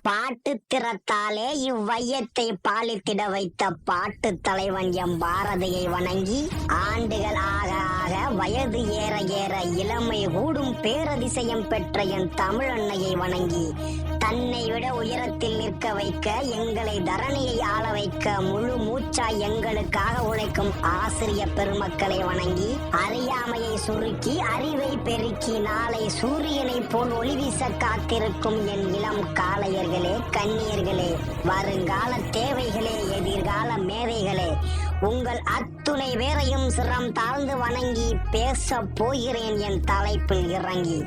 பாட்டு திறத்தாலே இவ்வையத்தை பாலித்திட வைத்த பாட்டு தலைவன் எம் பாரதியை வணங்கி, ஆண்டுகள் ஆக ஆக வயது ஏற ஏற இளமை கூடும் பேரதிசயம் பெற்ற என் தமிழ் அன்னையை வணங்கி, தன்னை விட உயரத்தில் நிற்க வைக்க, எங்களை தரணியை ஆள வைக்க முழு மூச்சாய் எங்களுக்காக உழைக்கும் ஆசிரிய பெருமக்களை வணங்கி, அறியாமையை சுருக்கி அறிவை பெருக்கி நாளை சூரியனை போல் ஒளிவீச காத்திருக்கும் என் இளம் காளையர்களே, கன்னியர்களே, வருங்கால தேவைகளே, எதிர்கால மேதைகளே, உங்கள் அத்துணை பேரையும் சிரம் தாழ்ந்து வணங்கி பேச போகிறேன் என் தலைப்பில் இறங்கி.